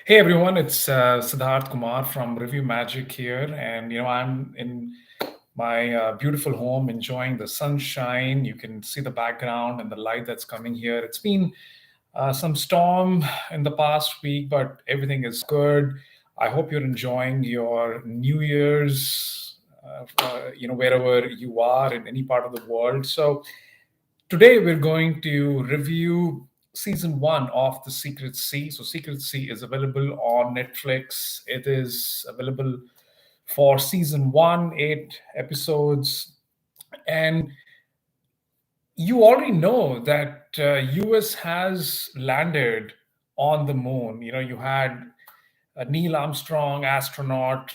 Hey everyone, it's Sidharth Kumar from ReviewMagic here, and I'm in my beautiful home enjoying the sunshine. You can see the background and the light that's coming here. It's been some storm in the past week, but everything is good. I hope you're enjoying your New Year's, wherever you are in any part of the world. So today, we're going to review season one of The Secret Sea. So, Secret Sea is available on Netflix. It is available for season one, 8 episodes. And you already know that US has landed on the moon. You had Neil Armstrong, astronaut,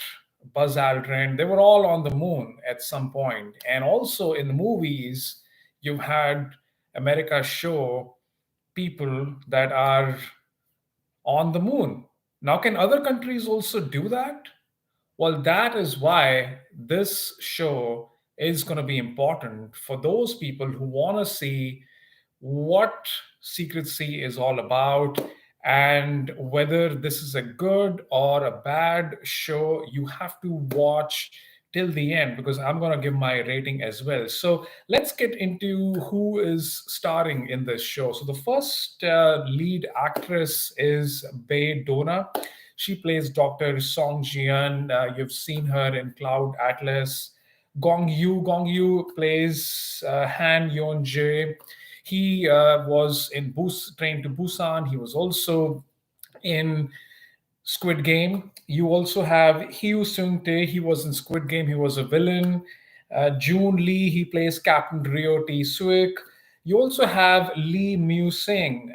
Buzz Aldrin. They were all on the moon at some point. And also in the movies, you've had America show people that are on the moon. Now, can other countries also do that? Well, that is why this show is going to be important for those people who want to see what Secret Sea is all about and whether this is a good or a bad show. You have to watch till the end because I'm going to give my rating as well. So let's get into who is starring in this show. So the first lead actress is Bae Doona. She plays Dr. Song Jian. You've seen her in Cloud Atlas. Gong Yu plays Han Yeon Jae. He was in Train to Busan. He was also in Squid Game. You also have Hugh Seung Tae. He was in Squid Game. He was a villain. June Lee. He plays Captain Rio T. Suik. You also have Lee Mu Sing.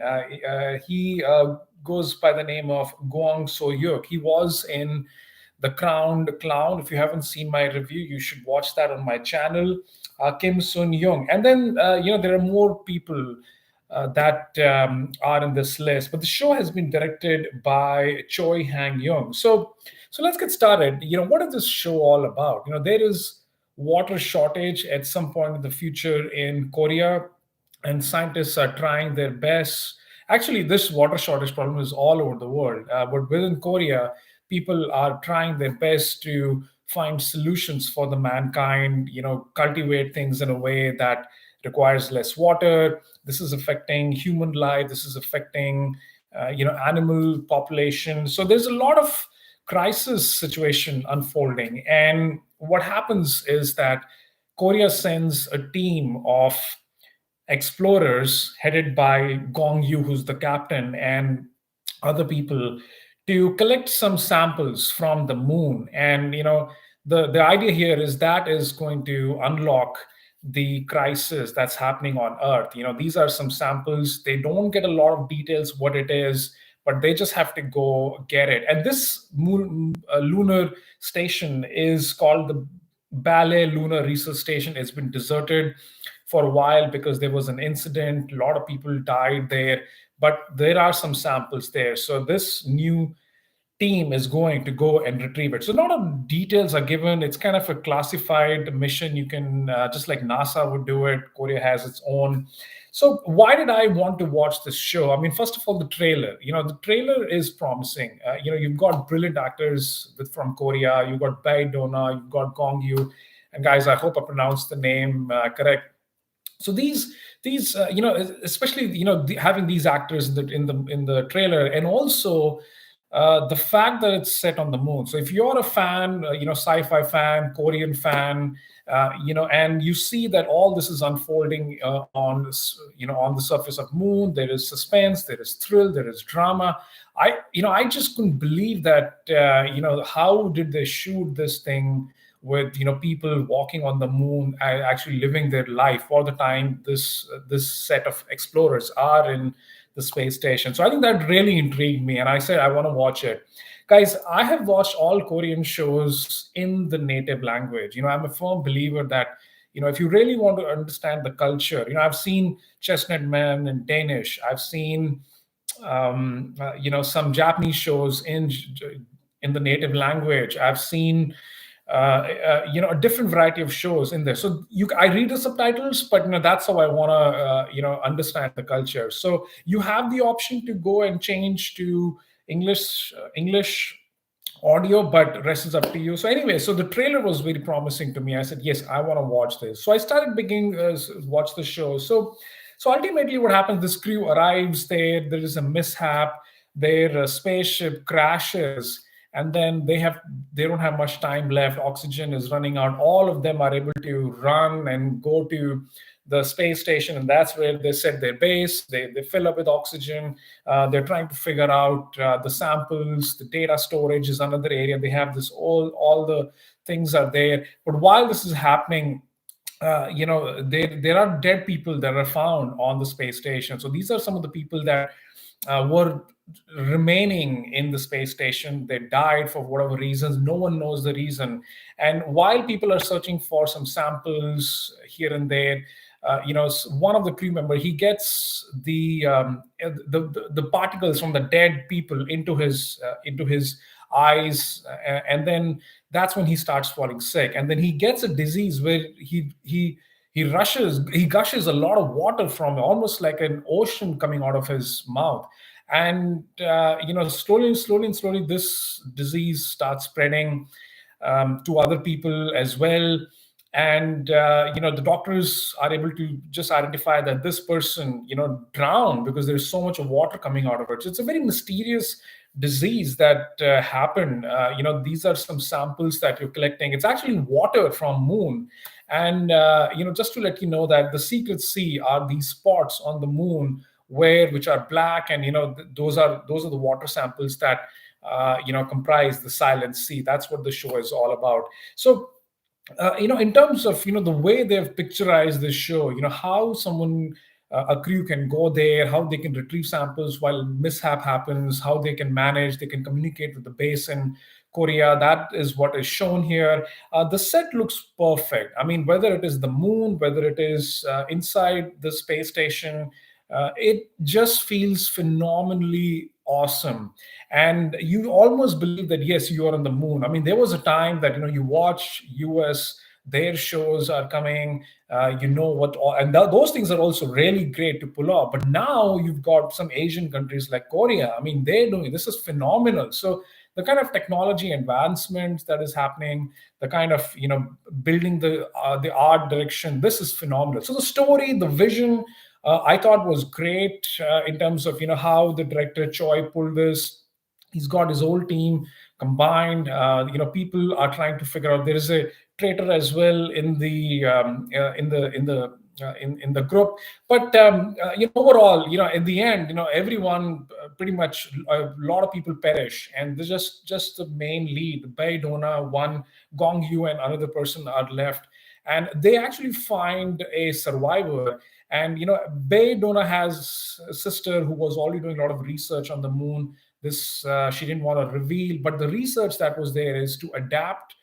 He goes by the name of Gong So Yuk. He was in The Crowned Clown. If you haven't seen my review, you should watch that on my channel. Kim Sun Young. And then, there are more people that are in this list. But the show has been directed by Choi Hang Young. So let's get started. What is this show all about? There is water shortage at some point in the future in Korea, and scientists are trying their best. Actually, this water shortage problem is all over the world, but within Korea, people are trying their best to find solutions for the mankind. Cultivate things in a way that requires less water. This is affecting human life. This is affecting animal population. So there's a lot of crisis situation unfolding, and what happens is that Korea sends a team of explorers headed by Gong Yu, who's the captain, and other people to collect some samples from the moon. And the idea here is that is going to unlock the crisis that's happening on Earth. These are some samples. They don't get a lot of details what it is, but they just have to go get it. And this lunar station is called the Ballet Lunar Research Station. It's been deserted for a while because there was an incident. A lot of people died there, but there are some samples there. So this new team is going to go and retrieve it. So a lot of details are given. It's kind of a classified mission. You can, just like NASA would do it, Korea has its own. So why did I want to watch this show? I mean, first of all, the trailer. The trailer is promising. You've got brilliant actors from Korea. You've got Bae Doona. You've got Gong Yu. And guys, I hope I pronounced the name correct. So these especially having these actors in the trailer, and also the fact that it's set on the moon. So if you're a fan, sci-fi fan, Korean fan, and you see that all this is unfolding on the surface of moon, there is suspense, there is thrill, there is drama. I just couldn't believe that. How did they shoot this thing with people walking on the moon, actually living their life all the time this set of explorers are in the space station. So I think that really intrigued me, and I said I want to watch it. Guys, I have watched all Korean shows in the native language. I'm a firm believer that if you really want to understand the culture, I've seen Chestnut Man in Danish. I've seen some Japanese shows in the native language. I've seen a different variety of shows in there. So I read the subtitles, but that's how I want to understand the culture. So you have the option to go and change to English audio, but rest is up to you. So anyway, so the trailer was very promising to me. I said, yes, I want to watch this. So I started beginning watch the show. So ultimately, what happens? This crew arrives there. There is a mishap. Their spaceship crashes, and then they don't have much time left. Oxygen is running out. All of them are able to run and go to the space station, and that's where they set their base. They fill up with oxygen. They're trying to figure out the samples. The data storage is another area. They have this all the things are there. But while this is happening, there are dead people that are found on the space station. So these are some of the people that were remaining in the space station. They died for whatever reasons. No one knows the reason. And while people are searching for some samples here and there, one of the crew member, he gets the particles from the dead people into his eyes, and then that's when he starts falling sick, and then he gets a disease where he gushes a lot of water from almost like an ocean coming out of his mouth. And slowly this disease starts spreading to other people as well. And the doctors are able to just identify that this person drowned because there's so much of water coming out of it. So it's a very mysterious disease that happened. These are some samples that you're collecting. It's actually water from moon. And just to let you know that the secret sea are these spots on the moon which are black, and those are the water samples that comprise the silent sea. That's what the show is all about. So in terms of the way they've picturized this show, how someone a crew can go there, how they can retrieve samples while mishap happens, how they can manage, they can communicate with the base in Korea. That is what is shown here. The set looks perfect. I mean, whether it is the moon, whether it is inside the space station, it just feels phenomenally awesome. And you almost believe that, yes, you are on the moon. I mean, there was a time that you watch US, their shows are coming, those things are also really great to pull off. But now you've got some Asian countries like Korea. I mean, they're doing this is phenomenal. So the kind of technology advancements that is happening, the kind of building the art direction, this is phenomenal. So the story, the vision, I thought was great in terms of how the director Choi pulled this. He's got his whole team combined. People are trying to figure out. There is a traitor as well in the in the group. But overall, in the end, everyone pretty much a lot of people perish, and there's just the main lead, Bae Doona, one Gong and another person are left, and they actually find a survivor. And Bae Doona has a sister who was already doing a lot of research on the moon. This she didn't want to reveal, but the research that was there is to adapt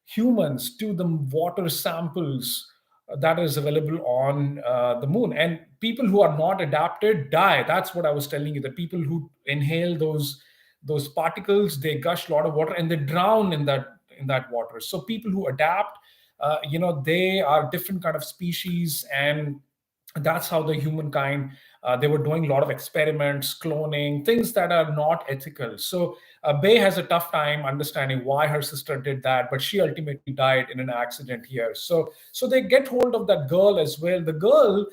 humans to the water samples that is available on the moon. And people who are not adapted die. That's what I was telling you. The people who inhale those particles, they gush a lot of water and they drown in that water. So people who adapt, they are different kind of species, and that's how the humankind they were doing a lot of experiments, cloning, things that are not ethical. So Bae has a tough time understanding why her sister did that, but she ultimately died in an accident here. So they get hold of that girl as well. The girl,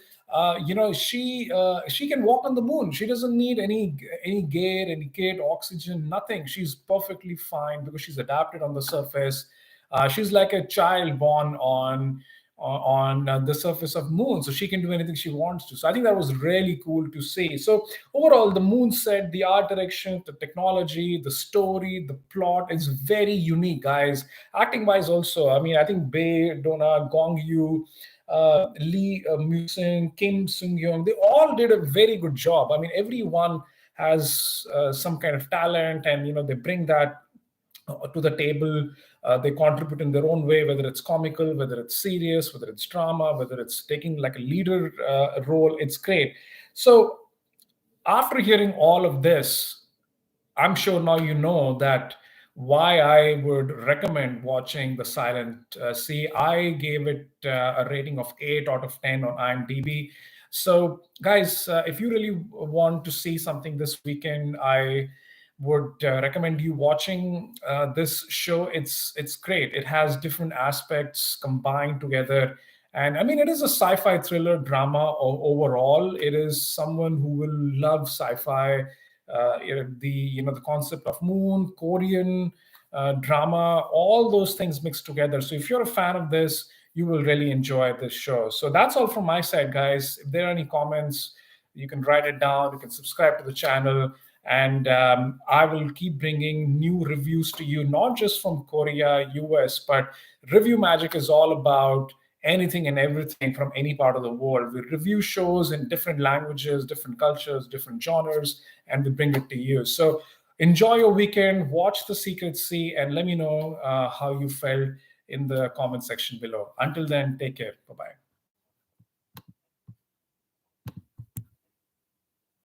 she can walk on the moon. She doesn't need any gear, any kit, oxygen, nothing. She's perfectly fine because she's adapted on the surface. She's like a child born on the surface of moon, so she can do anything she wants to. So I think that was really cool to see. So overall, the moon set, the art direction, the technology, the story, the plot is very unique, guys. Acting wise also, I mean, I think Bae Doona, Gong Yu, Lee Musin, Kim Sung Young, they all did a very good job. I mean, everyone has some kind of talent, and they bring that to the table. They contribute in their own way, whether it's comical, whether it's serious, whether it's drama, whether it's taking like a leader role. It's great. So after hearing all of this, I'm sure now you know that why I would recommend watching The Silent Sea. I gave it a rating of 8 out of 10 on IMDb. So, guys, if you really want to see something this weekend, would recommend you watching this show. It's great. It has different aspects combined together. And I mean, it is a sci-fi thriller drama overall. It is someone who will love sci-fi, the concept of moon, Korean drama, all those things mixed together. So if you're a fan of this, you will really enjoy this show. So that's all from my side, guys. If there are any comments, you can write it down. You can subscribe to the channel. And I will keep bringing new reviews to you, not just from Korea, US, but Review Magic is all about anything and everything from any part of the world. We review shows in different languages, different cultures, different genres, and we bring it to you. So enjoy your weekend, watch The Secret Sea, and let me know how you felt in the comment section below. Until then, take care. Bye-bye.